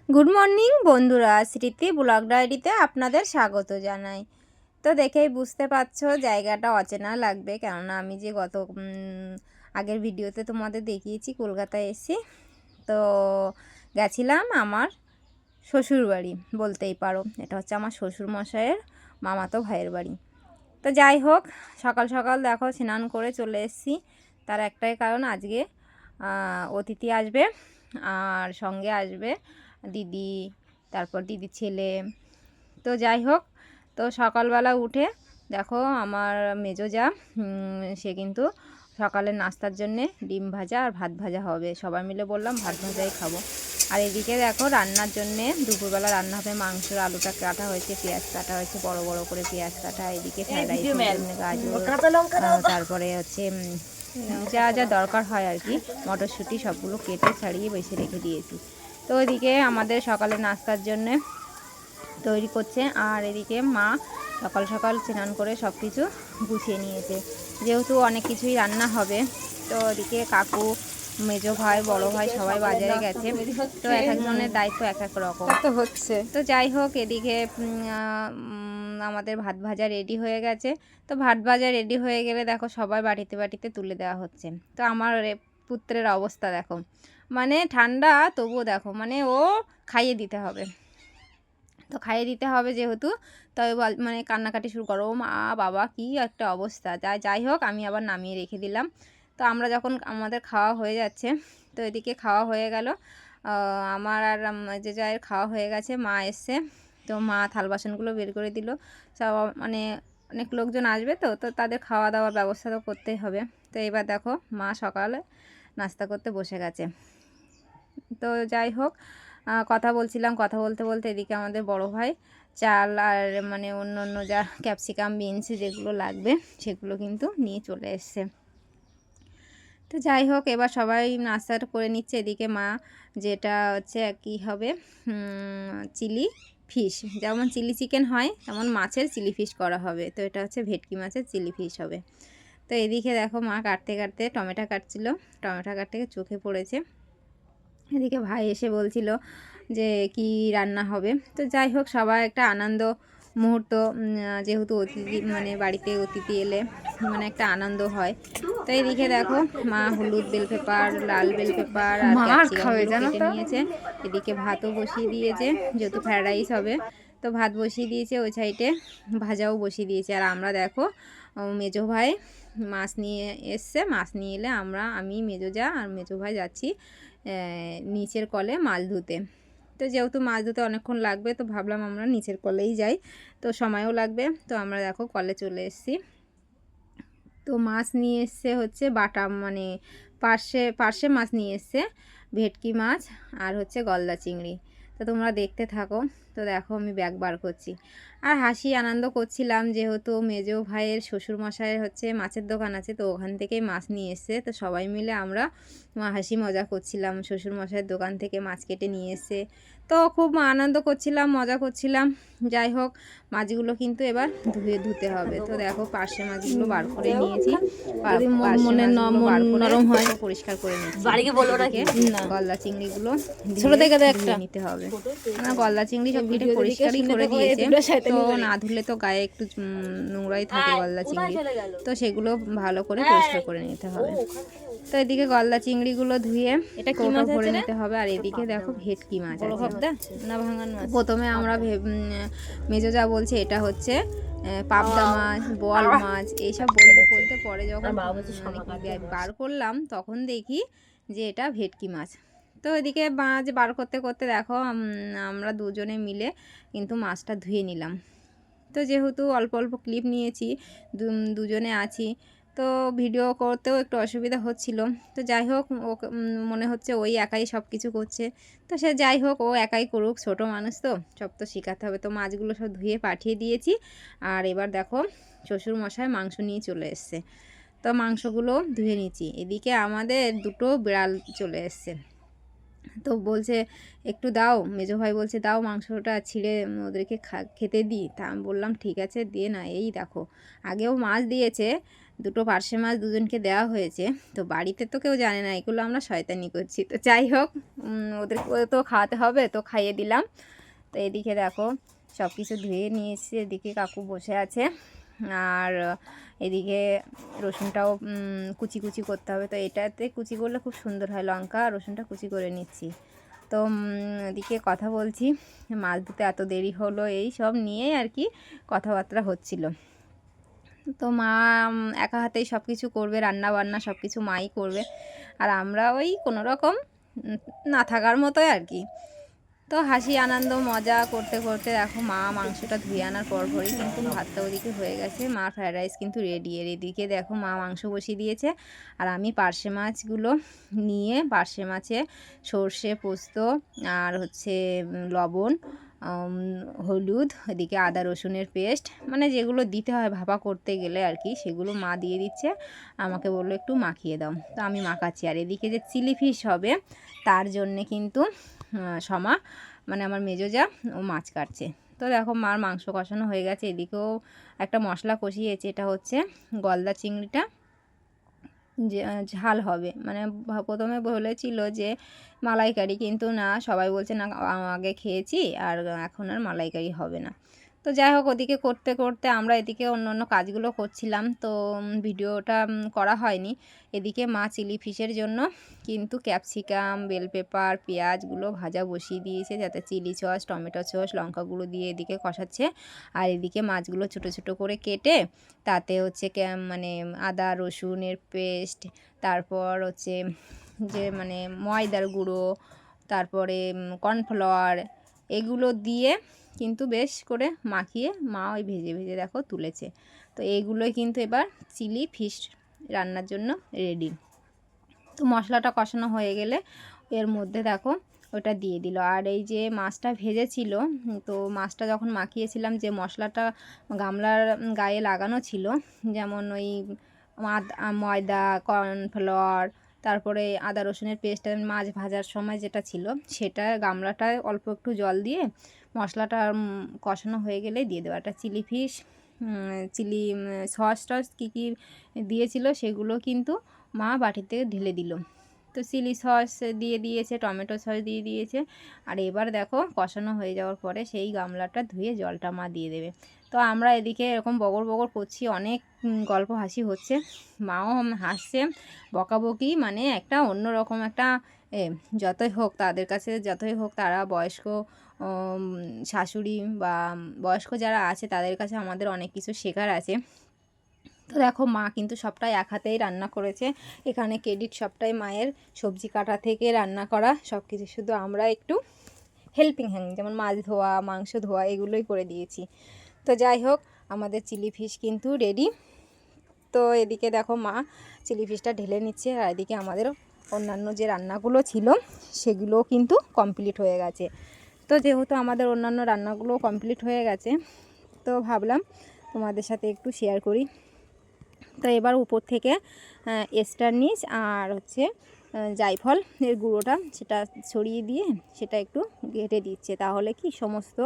Good morning বন্ধুরা, স্মৃতি blog ডায়েরিতে আপনাদের স্বাগত জানাই। তো দেখেই বুঝতে পারছো জায়গাটা অচেনা লাগবে, কেননা আমি যে গত আগের ভিডিওতে তোমাদের দেখিয়েছি কলকাতায় এসেছি। তো গেছিলাম আমার শ্বশুর বাড়ি, বলতেই পারো এটা হচ্ছে আমার শ্বশুর মশাইয়ের মামাতো ভাইয়ের বাড়ি। তো যাই হোক, সকাল সকাল দেখো স্নান করে চলে এসেছি। তার একটাই কারণ, আজকে অতিথি আসবে আর সঙ্গে আসবে দিদি, তারপর দিদির ছেলে। তো যাই হোক, তো সকালবেলা উঠে দেখো আমার মেজো যা সে কিন্তু সকালের নাস্তার জন্যে ডিম ভাজা আর ভাত ভাজা হবে। সবাই মিলে বললাম ভাত ভাজাই খাবো। আর এদিকে দেখো রান্নার জন্যে দুপুরবেলা রান্না হবে মাংসর, আলুটা কাটা হয়েছে, পেঁয়াজ কাটা হয়েছে, বড় বড় করে পেঁয়াজ কাটা। এদিকে ফ্রাইড রাইসের জন্য গাজর, তারপরে হচ্ছে যা যা দরকার হয় আর কি, মটরশুঁটি সবগুলো কেটে ছাড়িয়ে বেছে রেখে দিয়েছি। তো এদিকে আমাদের সকালে নাস্তার জন্যে তৈরি করছে, আর এদিকে মা সকাল সকাল স্নান করে সব কিছু গুছিয়ে নিয়েছে, যেহেতু অনেক কিছুই রান্না হবে। তো এদিকে কাকু, মেজো ভাই, বড় ভাই সবাই বাজারে গেছে। তো এক একজনের দায়িত্ব এক এক রকম তো হচ্ছে। তো যাই হোক, এদিকে আমাদের ভাত ভাজা রেডি হয়ে গেছে। তো ভাত ভাজা রেডি হয়ে গেলে দেখো সবাই বাটিতে বাটিতে তুলে দেওয়া হচ্ছে। তো আমার পুত্রের অবস্থা দেখো, মানে ঠান্ডা তবুও দেখো, মানে ও খাইয়ে দিতে হবে। তো খাইয়ে দিতে হবে যেহেতু, তবে মানে কান্নাকাটি শুরু করো, মা বাবা কি একটা অবস্থা। যাই হোক, আমি আবার নামিয়ে রেখে দিলাম। তো আমরা যখন আমাদের খাওয়া হয়ে যাচ্ছে, তো এদিকে খাওয়া হয়ে গেল, আমার আর যে যায়ের খাওয়া হয়ে গেছে। মা এসছে, তো মা থাল বাসনগুলো বের করে দিল। সব মানে অনেক লোকজন আসবে, তো তো তাদের খাওয়া দাওয়ার ব্যবস্থা তো করতেই হবে। তো এবার দেখো মা সকালে নাস্তা করতে বসে গেছে। তো যাই হোক, কথা বলছিলাম, কথা বলতে বলতে এদিকে আমাদের বড় ভাই চাল আর মানে অন্য অন্য যা ক্যাপসিকাম, বিনস যেগুলো লাগবে সেগুলো কিন্তু নিয়ে চলে এসছে। তো যাই হোক, এবার সবাই নাস্তাটা করে নিচ্ছে। এদিকে মা যেটা হচ্ছে কী হবে, চিলি ফিশ, যেমন চিলি চিকেন হয় তেমন মাছের চিলি ফিশ করা হবে। তো এটা হচ্ছে ভেটকি মাছের চিলি ফিশ হবে। তো এদিকে দেখো মা কাটতে কাটতে টমেটো কাটছিল, টমেটো কাটতে চোখে পড়েছে। এদিকে ভাই এসে বলছিল যে কি রান্না হবে। তো যাই হোক, সবাই একটা আনন্দ মুহূর্ত, যেহেতু অতিথি মানে বাড়িতে অতিথি এলে মানে একটা আনন্দ হয়। তো এইদিকে দেখো মা হলুদ বেল পেপার, লাল বেল পেপার আর ক্যাপসিকামগুলো কেটে নিয়েছে। এদিকে ভাতও বসিয়ে দিয়েছে, যেহেতু ফ্রাইড রাইস হবে। তো ভাত বসিয়ে দিয়েছে, ওই সাইডে ভাজাও বসিয়ে দিয়েছে। আর আমরা দেখো মেজো ভাই মাছ নিয়ে এসছে, মাছ নিয়ে এলে আমি মেজো যা আর মেজো ভাই যাচ্ছি নিচের কলে মাছ ধুতে। তো যেহেতু মাছ ধুতে অনেকক্ষণ লাগবে, তো ভাবলাম আমরা নিচের কলেই যাই, তো সময়ও লাগবে। তো আমরা দেখো কলে চলে এসেছি। তো মাছ নিয়ে এসছে হচ্ছে বাটা, মানে পার্শে মাছ নিয়ে এসছে, ভেটকি মাছ আর হচ্ছে গলদা চিংড়ি। তো তোমরা দেখতে থাকো। তো দেখো আমি ব্যাগ বার করছি আর হাসি আনন্দ করছিলাম, যেহেতু মেজো ভাইয়ের শ্বশুরমশাইয়ের হচ্ছে মাছের দোকান আছে, তো ওখান থেকেই মাছ নিয়ে এসছে। তো সবাই মিলে আমরা হাসি মজা করছিলাম, শ্বশুরমশাইয়ের দোকান থেকে মাছ কেটে নিয়ে এসছে। তো খুব আনন্দ করছিলাম, মজা করছিলাম। যাই হোক, মাছগুলো কিন্তু এবার ধুতে হবে। তো দেখো পার্শে মাছগুলো বার করে নিয়েছি, নরম হয় পরিষ্কার করে নিচ্ছি। গলদা চিংড়িগুলো ধুয়ে নিতে হবে, গলদা চিংড়ি সব কেটে পরিষ্কারই করে দিয়েছে। তো না ধুলে তো গায়ে একটু নোংরাই থাকে গলদা চিংড়ি, তো সেগুলো ভালো করে পরিষ্কার করে নিতে হবে। তো এদিকে গলদা চিংড়িগুলো ধুয়ে এটা কৌটো ভরে নিতে হবে। আর এদিকে দেখো ভেটকি মাছ আছে না, ভাঙান মাছ। প্রথমে আমরা মেজো যা বলছে এটা হচ্ছে পাবদা মাছ, বোয়াল মাছ, এইসব বলতে বলতে পরে যখন বার করলাম তখন দেখি যে এটা ভেটকি মাছ। তো এদিকে মাছ বার করতে করতে দেখো আমরা দুজনে মিলে কিন্তু মাছটা ধুয়ে নিলাম। তো যেহেতু অল্প অল্প ক্লিপ নিয়েছি, দুজনে আছি, তো ভিডিও করতেও একটু অসুবিধা হচ্ছিল। তো যাই হোক, ও মনে হচ্ছে ওই একাই সব কিছু করছে। তো সে যাই হোক, ও একাই করুক, ছোটো মানুষ তো, সব তো শেখাতে হবে। তো মাছগুলো সব ধুয়ে পাঠিয়ে দিয়েছি। আর এবার দেখো শ্বশুরমশাই মাংস নিয়ে চলে এসছে, তো মাংসগুলো ধুয়ে নিচ্ছি। এদিকে আমাদের দুটো বিড়াল চলে এসছে, তো বলছে একটু দাও, মেজো ভাই বলছে দাও মাংসটা ছিঁড়ে ওদেরকে খেতে দিই। তা আমি বললাম ঠিক আছে দিয়ে না। এই দেখো আগেও মাছ দিয়েছে, দুটো পার্শে মাছ দুজনকে দেওয়া হয়েছে। তো বাড়িতে তো কেউ জানে না, এগুলো আমরা শয়তানি করছি। তো যাই হোক, ওদেরকে তো খাওয়াতে হবে, তো খাইয়ে দিলাম। তো এদিকে দেখো সব কিছু ধুয়ে নিয়ে এসেছি, এদিকে কাকু বসে আছে। আর এদিকে রসুনটাও কুচি কুচি করতে হবে। তো এটাতে কুচি করলে খুব সুন্দর হয়, লঙ্কা আর রসুনটা কুচি করে নিচ্ছি। তো এদিকে কথা বলছি, মাছ ধুতে এত দেরি হলো, এই সব নিয়েই আর কি কথাবার্তা হচ্ছিল। তো মা একা হাতেই সব কিছু করবে, রান্না বান্না সব কিছু মাই করবে, আর আমরা ওই কোনো রকম না থাকার মতোই আর কি। তো হাসি আনন্দ মজা করতে করতে দেখো মা মাংসটা ধুয়ে আনার পরপরই কিন্তু ভাতটা ওদিকে হয়ে গেছে। মার ফ্রায়েড রাইস কিন্তু রেডি। এর এদিকে দেখো মা মাংস বসিয়ে দিয়েছে, আর আমি পার্শে মাছগুলো নিয়ে পার্শে মাছে সর্ষে পোস্ত আর হচ্ছে লবণ, হলুদ, এদিকে আদা রসুনের পেস্ট, মানে যেগুলো দিতে হয় ভাপা করতে গেলে আর কি, সেগুলো মা দিয়ে দিচ্ছে। আমাকে বললো একটু মাখিয়ে দাও, তো আমি মাখাচ্ছি। আর এদিকে যে চিলি ফিশ হবে তার জন্যে কিন্তু সমা মানে আমার মেজো যা, ও মাছ কাটছে। তো দেখো মার মাংস কষানো হয়ে গেছে, এদিকেও একটা মশলা কষিয়েছে। এটা হচ্ছে গলদা চিংড়িটা যে ঝাল হবে, মানে প্রথমে বলেছিল যে মালাইকারি, কিন্তু না, সবাই বলছে না আগে খেয়েছি আর এখন আর মালাইকারি হবে না। তো যাই হোক, ওদিকে করতে করতে আমরা এদিকে অন্য অন্য কাজগুলো করছিলাম, তো ভিডিওটা করা হয়নি। এদিকে মা চিলি ফিশের জন্য কিন্তু ক্যাপসিকাম, বেল পেপার, পেঁয়াজগুলো ভাজা বসিয়ে দিয়েছে, যাতে চিলি সস, টমেটো সস, লঙ্কাগুলো দিয়ে এদিকে কষাচ্ছে। আর এদিকে মাছগুলো ছোট ছোট করে কেটে তাতে হচ্ছে মানে আদা রসুনের পেস্ট, তারপর হচ্ছে যে মানে ময়দার গুঁড়ো, তারপরে কর্নফ্লাওয়ার, এগুলো দিয়ে কিন্তু বেশ করে মাখিয়ে মা ওই ভেজে ভেজে দেখো তুলেছে। তো এইগুলোই কিন্তু এবার চিলি ফিশ রান্নার জন্য রেডি। তো মশলাটা কষানো হয়ে গেলে এর মধ্যে দেখো ওটা দিয়ে দিল। আর এই যে মাছটা ভেজেছিল, তো মাছটা যখন মাখিয়েছিলাম যে মশলাটা গামলার গায়ে লাগানো ছিল, যেমন ওই ময়দা, কর্নফ্লাওয়ার, তারপরে আদা রসুনের পেস্ট, মাছ ভাজার সময় যেটা ছিল সেটা গামলাটায় অল্প একটু জল দিয়ে মশলাটা কষানো হয়ে গেলে দিয়ে দেওয়া। একটা চিলি ফিশ, চিলি সস টস কী কী দিয়েছিল সেগুলো কিন্তু মা বাটিতে ঢেলে দিল। তো চিলি সস দিয়ে দিয়েছে, টমেটো সস দিয়ে দিয়েছে। আর এবার দেখো কষানো হয়ে যাওয়ার পরে সেই গামলাটা ধুয়ে জলটা মা দিয়ে দেবে। তো আমরা এদিকে এরকম বগর বগর করছি, অনেক গল্প হাসি হচ্ছে, মাও হাসছে, বকাবকি মানে একটা অন্যরকম একটা যতই হোক তাদের কাছে, যতই হোক তারা বয়স্ক শাশুড়ি বা বয়স্ক যারা আছে তাদের কাছে আমাদের অনেক কিছু শেখার আছে। তো দেখো মা কিন্তু সবটাই এক হাতেই রান্না করেছে, এখানে ক্রেডিট সবটাই মায়ের, সবজি কাটা থেকে রান্না করা সব কিছু, শুধু আমরা একটু হেল্পিং হ্যান্ড, যেমন মাছ ধোয়া, মাংস ধোয়া, এগুলোই করে দিয়েছি। তো যাই হোক, আমাদের চিলি ফিশ কিন্তু রেডি। তো এদিকে দেখো মা চিলি ফিশটা ঢেলে নিচ্ছে, আর এদিকে আমাদের অন্যান্য যে রান্নাগুলো ছিল সেগুলোও কিন্তু কমপ্লিট হয়ে গেছে। তো যেহেতু আমাদের অন্যান্য রান্নাগুলো কমপ্লিট হয়ে গেছে, তো ভাবলাম তোমাদের সাথে একটু শেয়ার করি। তো এবার উপর থেকে এস্টারনিশ আর হচ্ছে জায়ফল এর গুঁড়োটা সেটা ছড়িয়ে দিয়ে সেটা একটু ঘেটে দিচ্ছে, তাহলে কি সমস্ত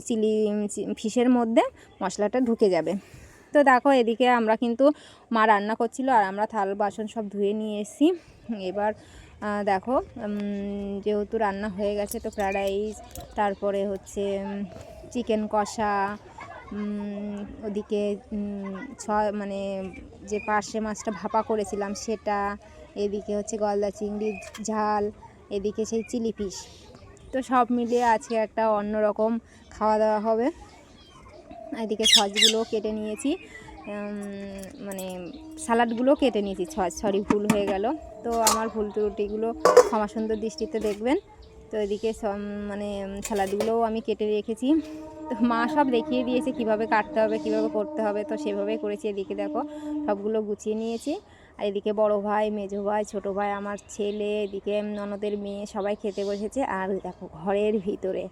চিলি ফিশের মধ্যে মশলাটা ঢুকে যাবে। তো দেখো এদিকে আমরা কিন্তু মা রান্না করছিল আর আমরা থাল বাসন সব ধুয়ে নিয়ে এসেছি। এবার দেখো যেহেতু রান্না হয়ে গেছে, তো ফ্রায়েড রাইস, তারপরে হচ্ছে চিকেন কষা, ওদিকে মানে যে পার্শে মাছটা ভাপা করেছিলাম সেটা, এদিকে হচ্ছে গলদা চিংড়ির ঝাল, এদিকে সেই চিলি ফিশ, তো সব মিলিয়ে আজকে একটা অন্যরকম খাওয়া দাওয়া হবে। এদিকে সসগুলো কেটে নিয়েছি, মানে স্যালাডগুলো কেটে নিয়েছি, সরি ভুল হয়ে গেল। তো আমার ভুল ত্রুটিগুলো ক্ষমা সুন্দর দৃষ্টিতে দেখবেন। তো এদিকে মানে স্যালাডগুলোও আমি কেটে রেখেছি। তো মা সব দেখিয়ে দিয়েছে কিভাবে কাটতে হবে, কিভাবে করতে হবে, তো সেভাবেই করেছি। এদিকে দেখো সবগুলো গুছিয়ে নিয়েছি। আর এদিকে বড় ভাই, মেজো ভাই, ছোটো ভাই, আমার ছেলে, এদিকে ননদের মেয়ে, সবাই খেতে বসেছে। আর দেখো ঘরের ভিতরে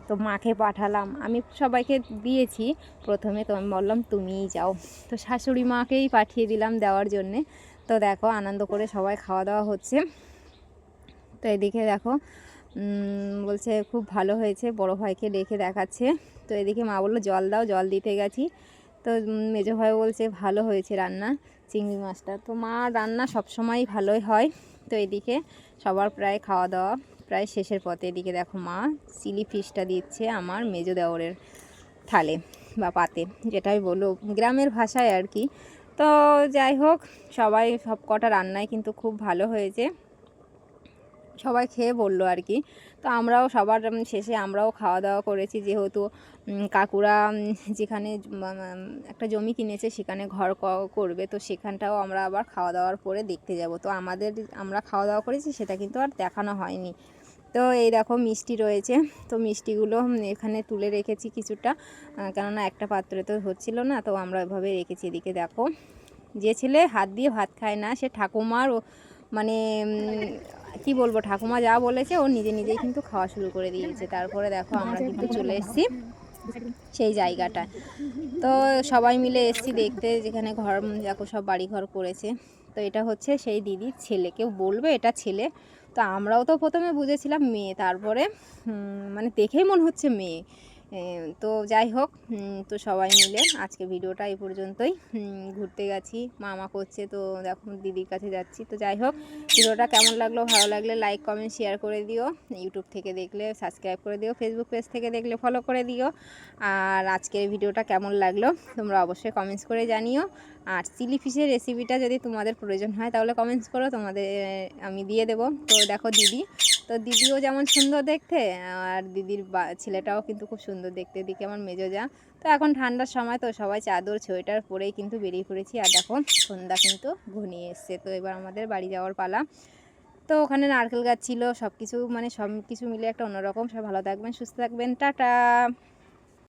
তো মাকে পাঠালাম, আমি সবাইকে দিয়েছি প্রথমে, তো আমি বললাম তুমিই যাও, তো শাশুড়ি মাকেই পাঠিয়ে দিলাম দেওয়ার জন্যে। তো দেখো আনন্দ করে সবাই খাওয়া দাওয়া হচ্ছে। তো এদিকে দেখো বলছে খুব ভালো হয়েছে, বড় ভাইকে ডেকে দেখাচ্ছে। তো এদিকে মা বললো জল দাও, জল দিতে গেছি। তো তো মেজো ভাই বলছে ভালো হয়েছে রান্না চিংড়ি মাছটা। তো মা রান্না সবসময় ভালোই হয়। তো এদিকে সবার প্রায় খাওয়া দাওয়া প্রায় শেষের পথে। এদিকে দেখো মা চিলি ফিশটা দিচ্ছে আমার মেজো দেওরের থালে বা পাতে, যেটাই বলো গ্রামের ভাষায় আর কি। তো যাই হোক, সবাই সব কটা রান্নাই কিন্তু খুব ভালো হয়েছে, সবাই খেয়ে বললো আর কি। তো আমরাও সবার শেষে আমরাও খাওয়া দাওয়া করেছি, যেহেতু কাকুরা যেখানে একটা জমি কিনেছে সেখানে ঘর করবে, তো সেখানটাও আমরা আবার খাওয়া দাওয়ার পরে দেখতে যাব। তো আমরা খাওয়া দাওয়া করেছি সেটা কিন্তু আর দেখানো হয়নি। তো এই দেখো মিষ্টি রয়েছে, তো মিষ্টিগুলো এখানে তুলে রেখেছি কিছুটা, কেননা একটা পাত্রে তো হচ্ছিল না, তো আমরা এভাবে রেখেছি। এদিকে দেখো, যে ছেলে হাত দিয়ে ভাত খায় না সে ঠাকুমার মানে কি বলবো, ঠাকুমা যা বলেছে ও নিজে নিজেই কিন্তু খাওয়া শুরু করে দিয়েছে। তারপরে দেখো আমরা কিন্তু চলে এসেছি সেই জায়গাটায়। তো সবাই মিলে এসেছি দেখতে, যেখানে ঘর দেখো সব বাড়ি ঘর করেছে। তো এটা হচ্ছে সেই দিদির ছেলে, কেউ বলবে এটা ছেলে, তো আমরাও তো প্রথমে বুঝেছিলাম মেয়ে, তারপরে মানে দেখেই মনে হচ্ছে মেয়ে। তো যাই হোক, তো সবাই মিলে আজকে ভিডিওটা এই পর্যন্তই। ঘুরতে গেছি, মামা করছে, তো দেখো দিদির কাছে যাচ্ছি। তো যাই হোক, ভিডিওটা কেমন লাগলো, ভালো লাগলে লাইক কমেন্ট শেয়ার করে দিও। ইউটিউব থেকে দেখলে সাবস্ক্রাইব করে দিও, ফেসবুক পেজ থেকে দেখলে ফলো করে দিও। আর আজকের ভিডিওটা কেমন লাগলো তোমরা অবশ্যই কমেন্টস করে জানিও। আর চিলি ফিশের রেসিপিটা যদি তোমাদের প্রয়োজন হয় তাহলে কমেন্টস করো, তোমাদের আমি দিয়ে দেবো। তো দেখো দিদি, তো দিদিও যেমন সুন্দর দেখতে, আর দিদির ছেলেটাও কিন্তু খুব সুন্দর দেখতে। এদিকে আমার মেজো যা, তো এখন ঠান্ডার সময় তো সবাই চাদর সোয়েটার পরেই কিন্তু বেরিয়ে পড়েছি। আর দেখো সন্ধ্যা কিন্তু ঘনিয়ে এসছে, তো এবার আমাদের বাড়ি যাওয়ার পালা। তো ওখানে নারকেল গাছ ছিল, সব কিছু মিলে একটা অন্যরকম। সব ভালো থাকবেন, সুস্থ থাকবেন, টাটা।